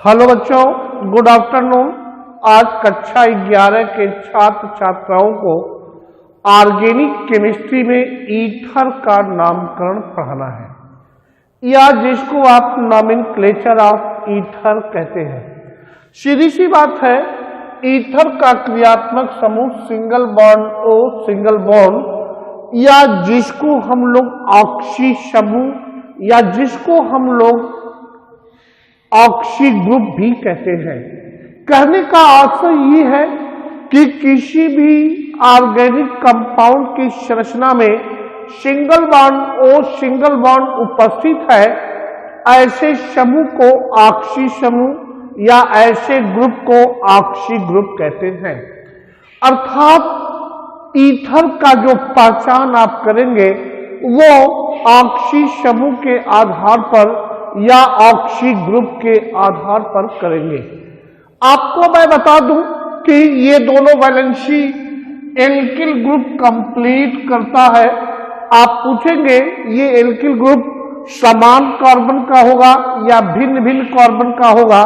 Hello बच्चों, good afternoon. आज कक्षा 11 के छात्र छात्राओं को ऑर्गेनिक केमिस्ट्री में ईथर का नामकरण पढ़ाना है या जिसको आप नॉमेनक्लेचर ऑफ ईथर कहते हैं। सीधी सी बात है, ईथर का क्रियात्मक समूह single bond O single bond या जिसको हम लोग ऑक्सी समूह या जिसको हम लोग ऑक्सी ग्रुप भी कहते हैं। कहने का अर्थ ये है कि किसी भी ऑर्गेनिक कंपाउंड की संरचना में single bond O single bond उपस्थित है, ऐसे समूह को ऑक्सी समूह या ऐसे ग्रुप को ऑक्सी ग्रुप कहते हैं। अर्थात ईथर का जो पहचान आप करेंगे वो ऑक्सी समूह के आधार पर या ऑक्सी ग्रुप के आधार पर करेंगे। आपको मैं बता दूं कि ये दोनों वैलेंसी एल्किल ग्रुप कंप्लीट करता है। आप पूछेंगे ये एल्किल ग्रुप समान कार्बन का होगा या भिन्न भिन्न कार्बन का होगा।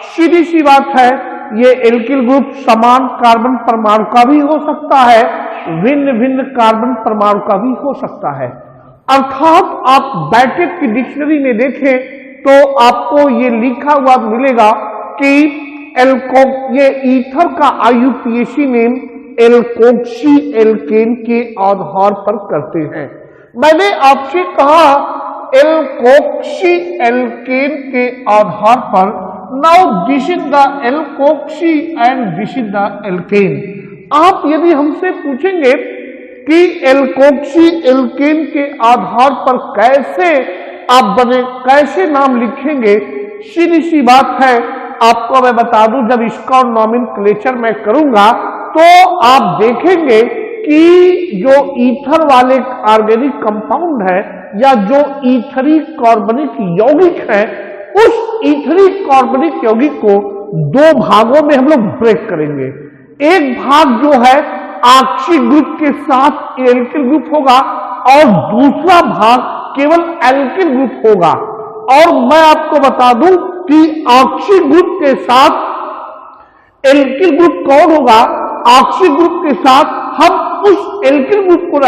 सीधी सी बात है, ये एल्किल ग्रुप समान कार्बन परमाणु का भी हो सकता है, भिन्न भिन्न कार्बन परमाणु का भी हो सकता है। अर्थात आप बैटेक की डिक्शनरी में देखें तो आपको ये लिखा हुआ मिलेगा कि ये ईथर का आईयूपीएसी नेम एल्कोक्सी एल्केन के आधार पर करते हैं। मैंने आपसे कहा एल्कोक्सी एल्केन के आधार पर। Now this is the alkoxy and this is the alkene. आप यदि हमसे पूछेंगे कि एल्कोक्सी एल्केन के आधार पर कैसे आप बने, कैसे नाम लिखेंगे, सीधी सी बात है, आपको मैं बता दूं, जब इसका नॉमेनक्लेचर मैं करूंगा तो आप देखेंगे कि जो ईथर वाले ऑर्गेनिक कंपाउंड है या जो ईथरी कार्बनिक यौगिक है, उस ईथरी कार्बनिक यौगिक को दो भागों में हम लोग ब्रेक करेंगे। एक भाग जो है ऑक्सी ग्रुप के साथ एल्किल ग्रुप होगा और दूसरा भाग केवल एल्किल ग्रुप होगा। और मैं आपको बता दूं कि ऑक्सी ग्रुप के साथ एल्किल ग्रुप कौन होगा, ऑक्सी ग्रुप के साथ हम उस एल्किल ग्रुप को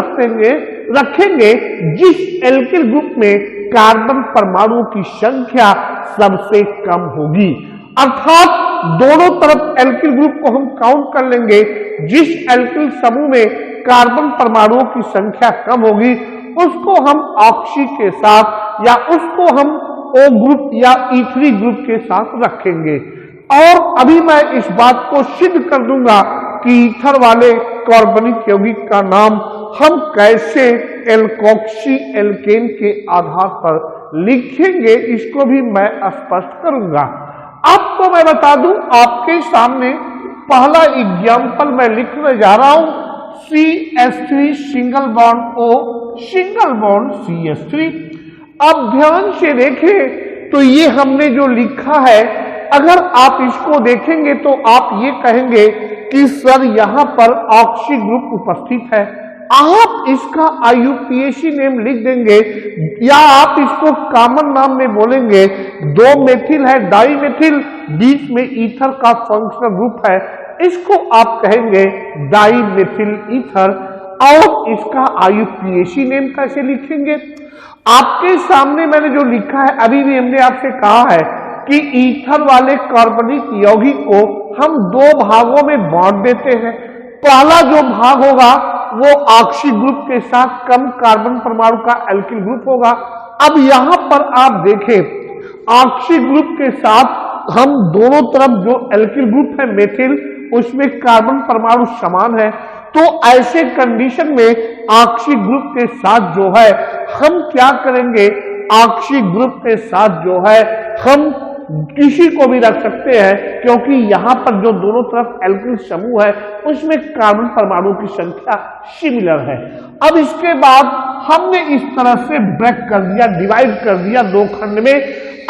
रखेंगे जिस एल्किल ग्रुप में कार्बन परमाणुओं की संख्या सबसे कम होगी। अर्थात दोनों तरफ एल्किल ग्रुप को हम काउंट कर लेंगे। जिस एल्किल समूह में कार्बन परमाणुओं की संख्या कम होगी उसको हम ऑक्सी के साथ या उसको हम ओ ग्रुप या ईथरी ग्रुप के साथ रखेंगे। और अभी मैं इस बात को सिद्ध कर दूंगा कि ईथर वाले कार्बनिक यौगिक का नाम हम कैसे एल्कोक्सी एल्केन के आधार पर लिखेंगे, इसको भी मैं स्पष्ट करूंगा। आपको मैं बता दूं, आपके सामने पहला एग्जाम्पल मैं लिखने जा रहा हूं, CH3 single bond O single bond CH3। अब ध्यान से देखें तो ये हमने जो लिखा है, अगर आप इसको देखेंगे तो आप ये कहेंगे कि सर यहाँ पर ऑक्सी ग्रुप उपस्थित है। आप इसका आईयूपीएसी नेम लिख देंगे या आप इसको कॉमन नाम में बोलेंगे। दो मेथिल है, डाई मेथिल, बीच में ईथर का फंक्शनल ग्रुप है, इसको आप कहेंगे डाई मेथिल ईथर। और इसका आईयूपीएसी नेम कैसे लिखेंगे, आपके सामने मैंने जो लिखा है, अभी भी हमने आपसे कहा है कि ईथर वाले कार्बनिक यौगिक को हम दो भागों में बांट देते हैं। पहला जो भाग होगा वो ऑक्सी ग्रुप के साथ कम कार्बन परमाणु का एल्किल ग्रुप होगा। अब यहां पर आप देखें ऑक्सी ग्रुप के साथ हम दोनों तरफ जो एल्किल ग्रुप है मेथिल, उसमें कार्बन परमाणु समान है। तो ऐसे कंडीशन में ऑक्सी ग्रुप के साथ जो है हम क्या करेंगे, ऑक्सी ग्रुप के साथ जो है हम किसी को भी रख सकते हैं, क्योंकि यहां पर जो दोनों तरफ एल्किल समूह है उसमें कार्बन परमाणु की संख्या सिमिलर है। अब इसके बाद हमने इस तरह से ब्रेक कर दिया, डिवाइड कर दिया दो खंड में।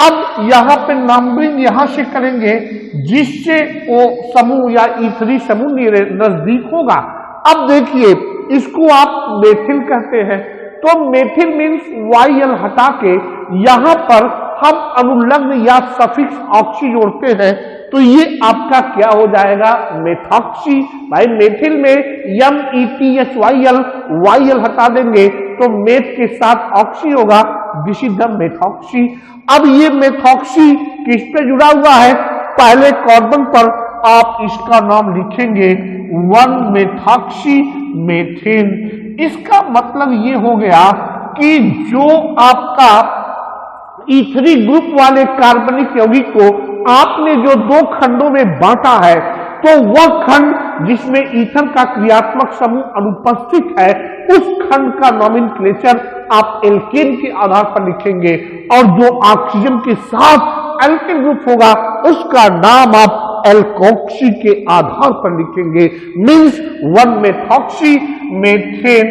अब यहां पे नंबरिंग यहां से करेंगे जिससे वो समूह या ईथरी समूह नजदीक होगा। अब देखिए, इसको आप मेथिल कहते हैं, तो मेथिल मीन्स YL हटा के यहां पर हम अनुलग्न या सफिक्स ऑक्सी जोड़ते हैं तो ये आपका क्या हो जाएगा, मेथॉक्सी। भाई मेथिल में METHYL YL हटा देंगे तो मेथ के साथ ऑक्सी होगा, दिस इज द मेथॉक्सी। अब ये मेथॉक्सी किस पे जुड़ा हुआ है, पहले कार्बन पर आप इसका नाम लिखेंगे 1-मेथॉक्सी मेथेन। इसका मतलब ये हो गया कि जो आपका E3 ग्रुप वाले कार्बनिक यौगिक को आपने जो दो खंडों में बांटा है तो वह खंड जिसमें ईथर का क्रियात्मक समूह अनुपस्थित है उस खंड का नॉमेनक्लेचर आप एल्केन के आधार पर लिखेंगे और जो ऑक्सीजन के साथ एल्केन ग्रुप होगा उसका नाम आप एल्कोक्सी के आधार पर लिखेंगे, मीन्स 1-मेथॉक्सी मेथेन।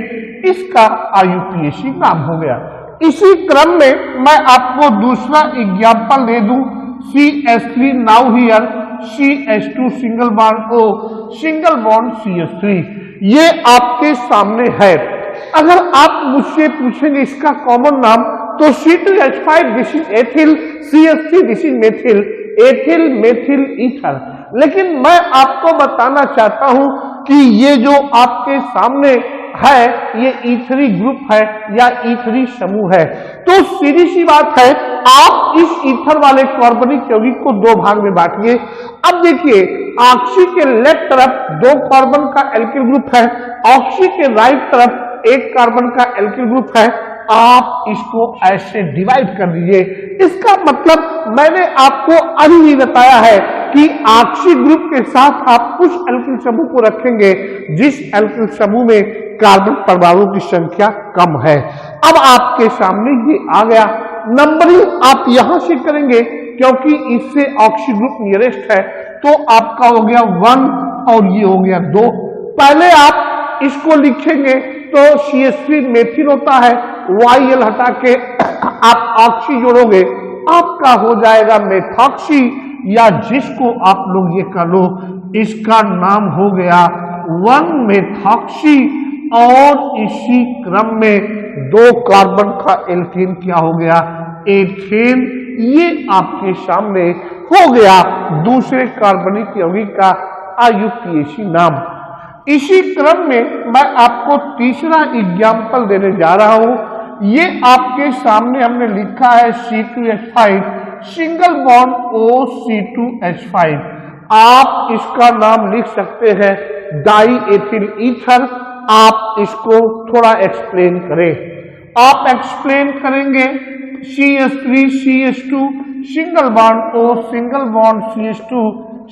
इसका IUPAC नाम हो गया। इसी क्रम में मैं आपको दूसरा एग्जाम्पल दे दूं, CH3 now here CH2 single bond O single bond CH3, ये आपके सामने है। अगर आप मुझसे पूछेंगे इसका कॉमन नाम तो C2H5 this is ethyl, CH3 this is methyl, ethyl methyl ether. लेकिन मैं आपको बताना चाहता हूं कि ये जो आपके सामने है ये E3 ग्रुप है या E3 समूह है। तो सीधी सी बात है, आप इस ईथर वाले कार्बनिक यौगिक को दो भाग में बांटिए। अब देखिए ऑक्सी के लेफ्ट तरफ दो कार्बन का एल्किल ग्रुप है, ऑक्सी के राइट तरफ एक कार्बन का एल्किल ग्रुप है। आप इसको ऐसे डिवाइड कर दीजिए। इसका मतलब मैंने आपको अभी भी बताया है कि ऑक्सी ग्रुप के साथ आप उस एल्किल समूह को रखेंगे जिस एल्किल समूह में कार्बन परमाणु की संख्या कम है। अब आपके सामने ये आ गया। नंबरिंग आप यहां से करेंगे क्योंकि इससे ऑक्सी ग्रुप नियरेस्ट है, तो आपका हो गया 1 और ये हो गया 2। पहले आप इसको लिखेंगे तो CH3 मेथिल होता है, YL हटा के आप ऑक्सी जोड़ोगे, आपका हो जाएगा मेथॉक्सी, या जिसको आप लोग ये कर लो इसका नाम हो गया 1-मेथॉक्सी। और इसी क्रम में दो कार्बन का एल्केन क्या हो गया, एथेन। ये आपके सामने हो गया दूसरे कार्बनिक यौगिक का IUPAC नाम। इसी क्रम में मैं आपको तीसरा एग्जाम्पल देने जा रहा हूं। ये आपके सामने हमने लिखा है C2H5 single bond O C2H5। आप इसका नाम लिख सकते हैं डाई एथिल ईथर। आप इसको थोड़ा एक्सप्लेन करें। आप एक्सप्लेन करेंगे CH3 CH2 single bond O single bond CH2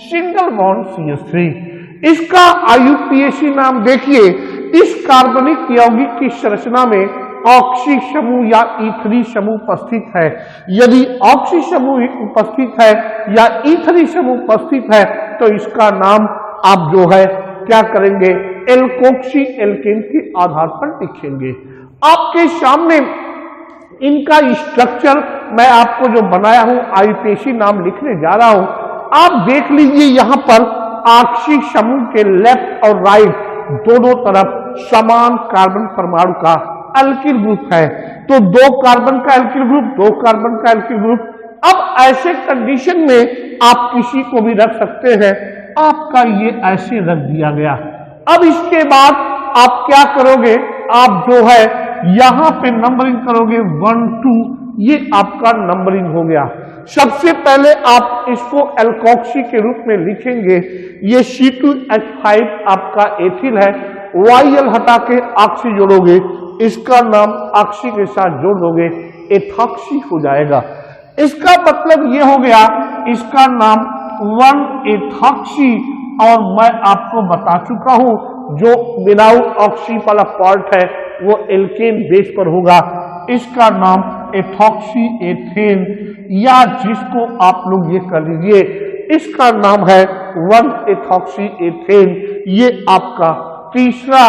single bond CH3। इसका IUPAC नाम देखिए। इस कार्बनिक यौगिक की संरचना में ऑक्सी समूह या E3 समूह उपस्थित है। यदि ऑक्सी समूह उपस्थित है या E3 समूह उपस्थित है तो इसका नाम आप जो है क्या करेंगे, एल्कोक्सी एल्केन के आधार पर लिखेंगे। आपके सामने इनका स्ट्रक्चर मैं आपको जो बनाया हूं IUPAC नाम लिखने जा रहा हूं। आप देख लीजिए यहां पर ऑक्सी समूह के लेफ्ट और राइट दोनों तरफ समान कार्बन परमाणु का एल्किल ग्रुप है। तो दो कार्बन का एल्किल ग्रुप, दो कार्बन का एल्किल ग्रुप। अब ऐसे कंडीशन में आप किसी को भी रख सकते हैं। आपका ये ऐसे रख दिया गया। अब इसके बाद आप क्या करोगे, आप जो है यहां पे नंबरिंग करोगे 1 2, ये आपका नंबरिंग हो गया। सबसे पहले आप इसको एल्कोक्सी के रूप में लिखेंगे। ये C2H5 आपका एथिल है, YL हटा के ऑक्सी जोड़ोगे, इसका नाम ऑक्सी के साथ जोड़ दोगे, एथॉक्सी हो जाएगा। इसका मतलब ये हो गया, इसका नाम 1-एथॉक्सी। और मैं आपको बता चुका हूं जो विदाउट ऑक्सी वाला पार्ट है वो एल्केन बेस पर होगा। इसका नाम एथॉक्सी एथेन, या जिसको आप लोग ये कर लीजिए इसका नाम है 1-एथॉक्सी एथेन। ये आपका तीसरा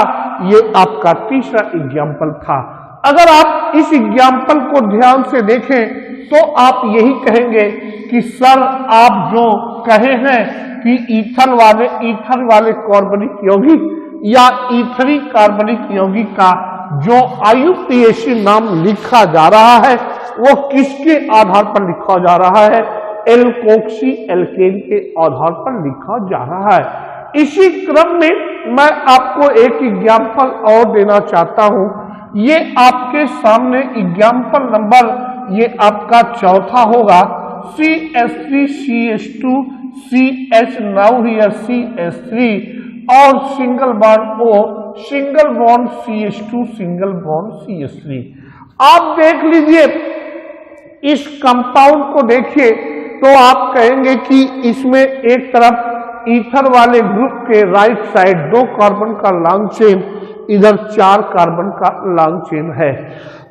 एग्जाम्पल था। अगर आप इस एग्जाम्पल को ध्यान से देखें तो आप यही कहेंगे कि सर आप जो कहे हैं कि ईथर वाले कार्बनिक यौगिक या E3 कार्बनिक यौगिक का जो IUPAC नाम लिखा जा रहा है वो किसके आधार पर लिखा जा रहा है? एल्कोक्सी एल्केन के आधार पर लिखा जा रहा है। इसी क्रम में मैं आपको एक एग्जाम्पल और देना चाहता हूं। ये आपके सामने एग्जाम्पल नंबर ये आपका चौथा होगा। CH3 CH2 CH now here CH3 और single bond O single bond CH2 single bond CH3। आप देख लीजिए इस कंपाउंड को देखिए तो आप कहेंगे कि इसमें एक तरफ ईथर वाले ग्रुप के राइट साइड 2 कार्बन का लॉन्ग चेन, इधर 4 कार्बन का लॉन्ग चेन है।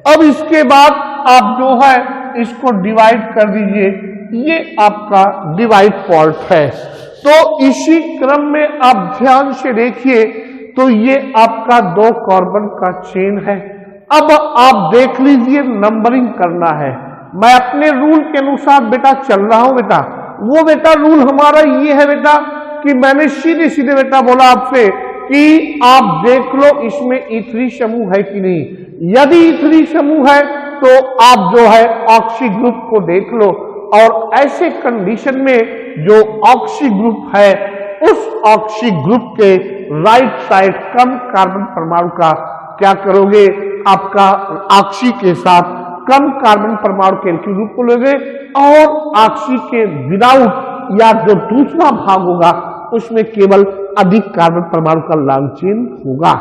अब इसके बाद आप जो है इसको डिवाइड कर दीजिए, ये आपका डिवाइड फॉल्ट है। तो इसी क्रम में आप ध्यान से देखिए तो ये आपका 2 कार्बन का चेन है। अब आप देख लीजिए नंबरिंग करना है। मैं अपने रूल के अनुसार बेटा चल रहा हूं बेटा। वो बेटा रूल हमारा ये है बेटा कि मैंने सीधे सीधे बेटा बोला आपसे कि आप देख लो इसमें E3 समूह है कि नहीं। यदि E3 समूह है तो आप जो है ऑक्सी ग्रुप को देख लो, और ऐसे कंडीशन में जो ऑक्सी ग्रुप है उस ऑक्सी ग्रुप के राइट साइड कम कार्बन परमाणु का क्या करोगे? आपका ऑक्सी के साथ कम कार्बन परमाणु के एल्किल ग्रुप को लोगे, और ऑक्सी के विदाउट या जो दूसरा भाग होगा उसमें केवल अधिक कार्बन परमाणु का लॉन्ग चेन होगा।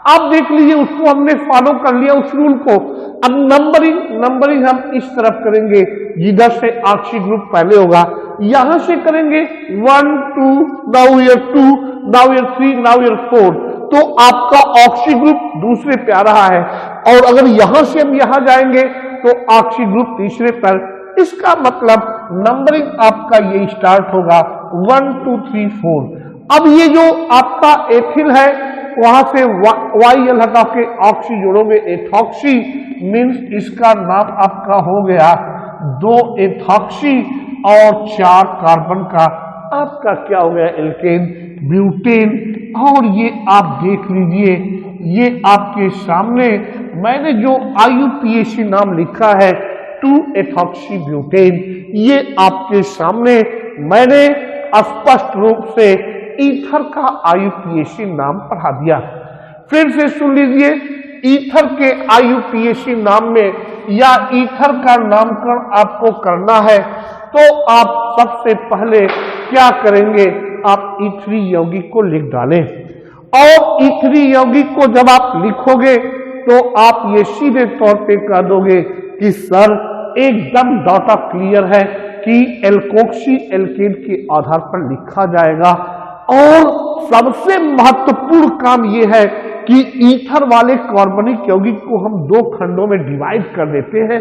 आप देख लीजिए उसको हमने फॉलो कर लिया उस रूल को। अब नंबरिंग हम इस तरफ करेंगे, जिधर से ऑक्सी ग्रुप पहले होगा यहां से करेंगे 1 2 now here 2 now here 3 now here 4। तो आपका ऑक्सी ग्रुप दूसरे पे आ रहा है, और अगर यहां से हम यहां जाएंगे तो ऑक्सी ग्रुप तीसरे पर। इसका मतलब नंबरिंग आपका ये स्टार्ट होगा 1 2 3 4। अब ये जो आपका एथिल है वहां से YL हटा के ऑक्सी जोड़ोगे, एथॉक्सी मीन्स इसका नाम आपका हो गया 2 एथॉक्सी और 4 कार्बन का आपका क्या हो गया? Alkane butane. और ये आप देख लीजिए ये आपके सामने मैंने जो IUPAC नाम लिखा है 2 एथॉक्सी ब्यूटेन, ये आपके सामने मैंने स्पष्ट रूप से ईथर का IUPAC नाम पढ़ा दिया। फिर से सुन लीजिए, ईथर के IUPAC नाम में या ईथर का नामकरण आपको करना है तो आप सबसे पहले क्या करेंगे? आप E3 यौगिक को लिख डालें, और E3 यौगिक को जब आप लिखोगे तो आप ये सीधे तौर पे कह दोगे कि सर एकदम डाटा क्लियर है कि एल्कोक्सी एल्केन के आधार पर लिखा जाएगा। और सबसे महत्वपूर्ण काम यह है कि ईथर वाले कार्बनिक यौगिक को हम 2 खंडों में डिवाइड कर देते हैं।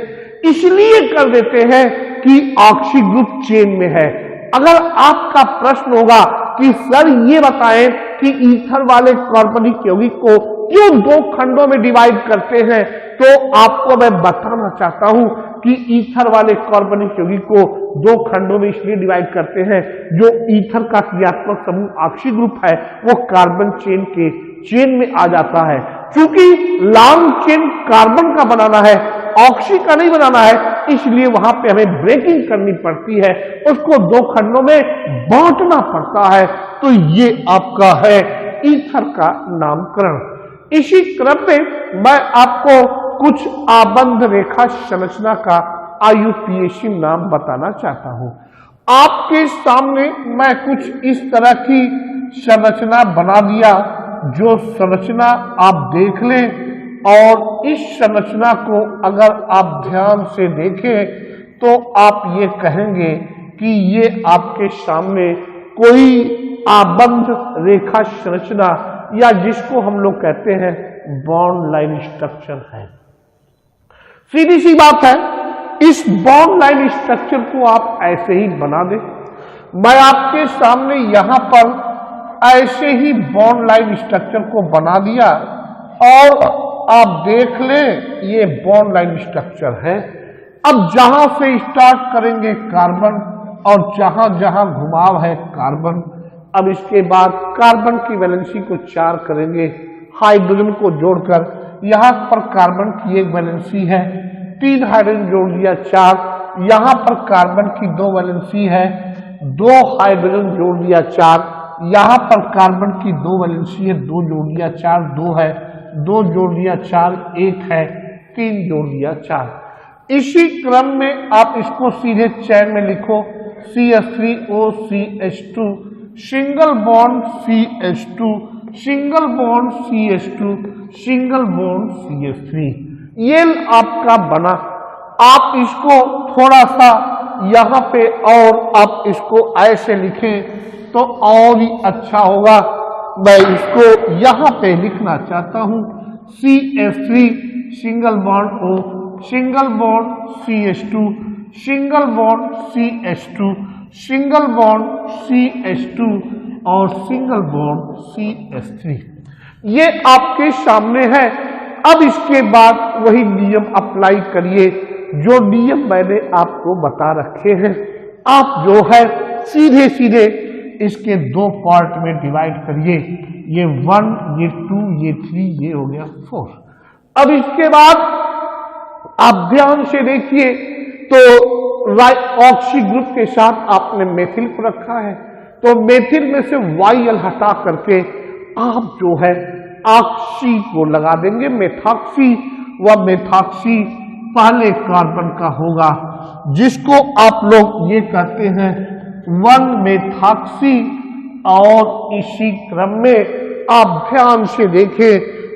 इसलिए कर देते हैं कि ऑक्सी ग्रुप चेन में है। अगर आपका प्रश्न होगा कि सर ये बताएं कि ईथर वाले कार्बनिक यौगिक को क्यों 2 खंडों में डिवाइड करते हैं, तो आपको मैं बताना चाहता हूं कि ईथर वाले कार्बनिक यौगिक को 2 खंडों में इसलिए डिवाइड करते हैं, जो ईथर का क्रियात्मक समूह ऑक्सी ग्रुप है वो कार्बन चेन के चेन में आ जाता है। क्योंकि लॉन्ग चेन कार्बन का बनाना है, ऑक्सी का नहीं बनाना है, इसलिए वहां पे हमें ब्रेकिंग करनी पड़ती है, उसको 2 खंडों में बांटना पड़ता है। तो ये आपका है ईथर का नामकरण। इसी क्रम में मैं आपको कुछ आबंध रेखा संरचना का IUPAC नाम बताना चाहता हूं। आपके सामने मैं कुछ इस तरह की संरचना बना दिया, जो संरचना आप देख लें, और इस संरचना को अगर आप ध्यान से देखें तो आप ये कहेंगे कि ये आपके सामने कोई आबंध रेखा संरचना या जिसको हम लोग कहते हैं बॉन्ड लाइन स्ट्रक्चर है। सीधी सी बात है, इस बॉन्ड लाइन स्ट्रक्चर को आप ऐसे ही बना दें। मैं आपके सामने यहां पर ऐसे ही बॉन्ड लाइन स्ट्रक्चर को बना दिया, और आप देख लें ये बॉन्ड लाइन स्ट्रक्चर है। अब जहां से स्टार्ट करेंगे कार्बन, और जहां जहां घुमाव है कार्बन। अब इसके बाद कार्बन की वैलेंसी को 4 करेंगे, हाइड्रोजन को जोड़कर यहां पर कार्बन की 1 वैलेंसी है, 3 हाइड्रोजन जोड़ दिया 4, यहां पर कार्बन की 2 वैलेंसी है, 2 हाइड्रोजन जोड़ दिया 4, यहां पर कार्बन की 2 वैलेंसी है, 2 जोड़ दिया 4, 2 है, 2 जोड़ दिया 4, 1 है, 3 जोड़ दिया 4। इसी क्रम में आप इसको सीधे चैन में लिखो, CH3OCH2 single bond CH2 single bond CH2 single bond CH3, ये आपका बना। आप इसको थोड़ा सा यहाँ पे और आप इसको ऐसे लिखें तो और ही अच्छा होगा। मैं इसको यहाँ पे लिखना चाहता हूँ, CH3 single bond O single bond CH2 single bond CH2 single bond CH2 और सिंगल बॉन्ड CH3, ये आपके सामने है। अब इसके बाद वही नियम अप्लाई करिए जो नियम मैंने आपको बता रखे हैं। आप जो है सीधे सीधे इसके 2 पार्ट में डिवाइड करिए, ये 1, ये 2, ये 3, ये हो गया 4। अब इसके बाद आप ध्यान से देखिए तो ऑक्सी ग्रुप के साथ आपने मेथिल को रखा है, तो मेथिल में से YL हटा करके आप जो है ऑक्सी को लगा देंगे, मेथॉक्सी। वह मेथॉक्सी पहले कार्बन का होगा, जिसको आप लोग ये कहते हैं 1 मेथॉक्सी। और इसी क्रम में आप ध्यान से देखें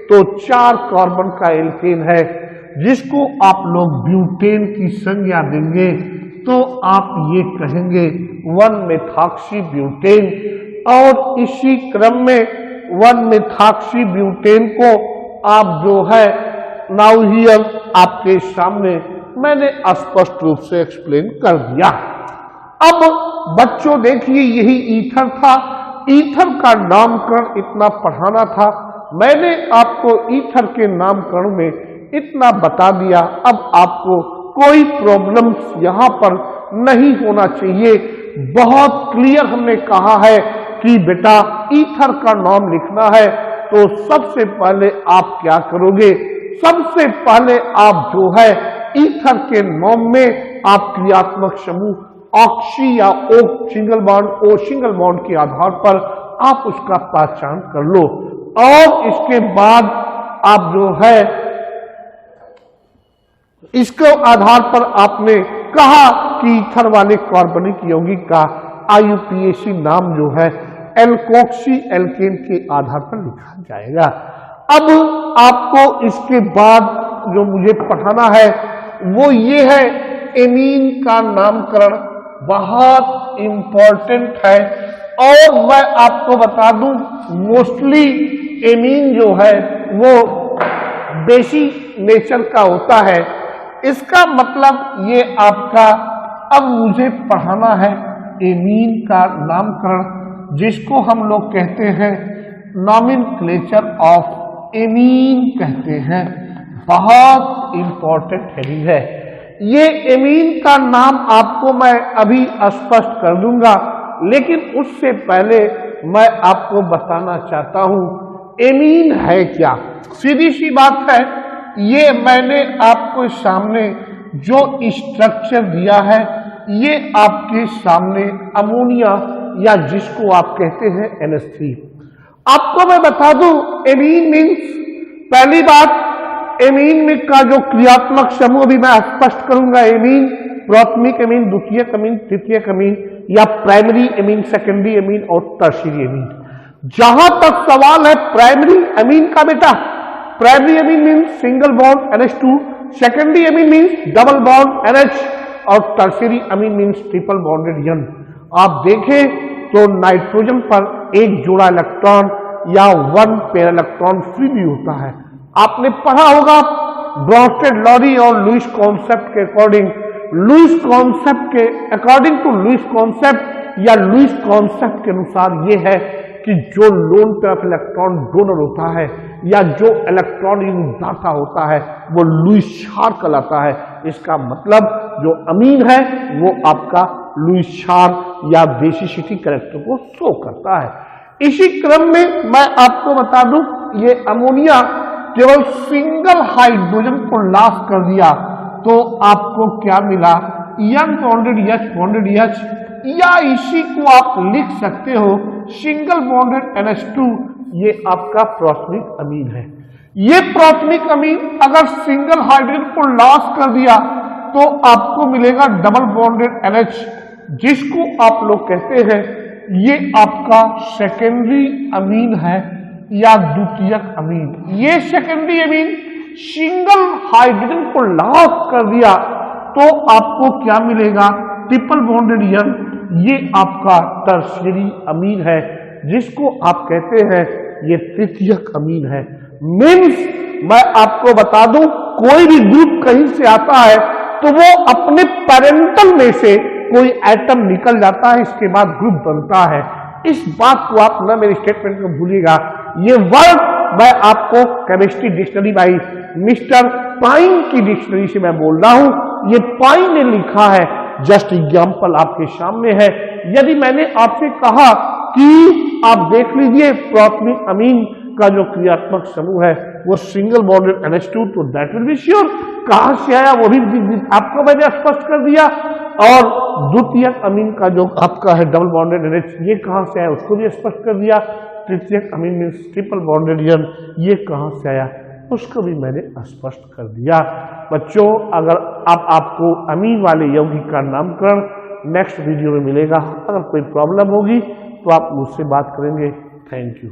तो 4 कार्बन का एल्केन है, जिसको आप लोग ब्यूटेन की संज्ञा देंगे तो आप ये कहेंगे 1 मेथॉक्सी ब्यूटेन। और इसी क्रम में 1 मेथॉक्सी ब्यूटेन को आप जो है नाउ हियर आपके सामने मैंने स्पष्ट रूप से एक्सप्लेन कर दिया। अब बच्चों देखिए यही ईथर था, ईथर का नामकरण इतना पढ़ाना था, मैंने आपको ईथर के नामकरण में इतना बता दिया। अब आपको कोई प्रॉब्लम्स यहाँ पर नहीं होना चाहिए। बहुत क्लियर हमने कहा है कि बेटा ईथर का नाम लिखना है तो सबसे पहले आप क्या करोगे, सबसे पहले आप जो है ईथर के नाम में आप क्रियात्मक समूह ऑक्सी या O single bond O single bond के आधार पर आप उसका पहचान कर लो। और इसके बाद आप जो है इसके आधार पर आपने कहा कि ईथर वाले कार्बनिक यौगिक का IUPAC नाम जो है एल्कोक्सी एल्केन के आधार पर लिखा जाएगा। अब आपको इसके बाद जो मुझे पढ़ाना है वो ये है एमीन का नामकरण, बहुत इंपॉर्टेंट है। और मैं आपको बता दूं मोस्टली एमीन जो है वो बेसी नेचर का होता है। इसका मतलब ये आपका अब मुझे पढ़ाना है एमीन का नामकरण, जिसको हम लोग कहते हैं नॉमेनक्लेचर ऑफ एमीन कहते हैं। बहुत इंपॉर्टेंट हेडिंग है ये। एमीन का नाम आपको मैं अभी स्पष्ट कर दूंगा, लेकिन उससे पहले मैं आपको बताना चाहता हूं एमीन है क्या। सीधी सी बात है, ये मैंने आपको सामने जो स्ट्रक्चर दिया है ये आपके सामने अमोनिया या जिसको आप कहते हैं NH3। आपको मैं बता दूं एमीन मीन्स, पहली बात एमीन में का जो क्रियात्मक समूह भी मैं स्पष्ट करूंगा, एमीन प्राथमिक एमीन, द्वितीयक एमीन, तृतीयक एमीन या प्राइमरी एमीन, सेकेंडरी एमीन और टर्शियरी एमीन। जहां तक सवाल है प्राइमरी एमीन का बेटा, primary amine means single bond NH2, secondary amine means double bond NH और tertiary amine means triple bonded N। आप देखें तो नाइट्रोजन पर एक जोड़ा इलेक्ट्रॉन या 1 पेयर इलेक्ट्रॉन फ्री भी होता है। आपने पढ़ा होगा ब्रॉन्स्टेड लॉरी और लुईस कॉन्सेप्ट के अकॉर्डिंग, लुईस कॉन्सेप्ट के अकॉर्डिंग टू लुईस कॉन्सेप्ट या लुईस कॉन्सेप्ट के अनुसार ये है कि जो लोन तरफ इलेक्ट्रॉन डोनर होता है या जो इलेक्ट्रॉन दाता होता है वो लुईस क्षार कहलाता है। इसका मतलब जो अमीन है वो आपका लुईस क्षार या बेसिसिटी कैरेक्टर को शो करता है। इसी क्रम में मैं आपको बता दूं ये अमोनिया केवल सिंगल हाइड्रोजन को लॉस कर दिया, तो आपको क्या मिला, N bonded H bonded H, या इसी को आप लिख सकते हो सिंगल बॉन्डेड NH2, ये आपका प्राथमिक अमीन है। ये प्राथमिक अमीन अगर सिंगल हाइड्रोजन को लॉस कर दिया तो आपको मिलेगा डबल बॉन्डेड NH, जिसको आप लोग कहते हैं ये आपका सेकेंडरी अमीन है या द्वितीयक अमीन। ये सेकेंडरी अमीन सिंगल हाइड्रोजन को लॉस कर दिया तो आपको क्या मिलेगा, ट्रिपल बॉन्डेड N, ये आपका टर्शियरी अमीन है, जिसको आप कहते हैं ये तृतीयक अमीन है। मीन्स मैं आपको बता दूं, कोई भी ग्रुप कहीं से आता है तो वो अपने पेरेंटल में से कोई एटम निकल जाता है, इसके बाद ग्रुप बनता है। इस बात को आप ना मेरे स्टेटमेंट को भूलिएगा। ये वर्ड मैं आपको chemistry dictionary by mister pine की डिक्शनरी से मैं बोल रहा हूं, ये पाइन ने लिखा है, जस्ट एग्जाम्पल आपके सामने है। यदि मैंने आपसे कहा कि आप देख लीजिए प्राथमिक अमीन का जो क्रियात्मक समूह है वो सिंगल बॉन्डेड NH2, तो दैट विल बी श्योर। कहां से आया वो भी आपको मैंने स्पष्ट कर दिया, और द्वितीयक अमीन का जो आपका है डबल बॉन्डेड NH, ये कहां से आया उसको भी स्पष्ट कर दिया। तृतीयक अमीन में ट्रिपल बॉन्डेड N, ये कहां से आया उसको भी मैंने स्पष्ट कर दिया। बच्चों, अगर आपको अमीन वाले यौगिक का नामकरण नेक्स्ट वीडियो में मिलेगा। अगर कोई प्रॉब्लम होगी तो आप मुझसे बात करेंगे। Thank you.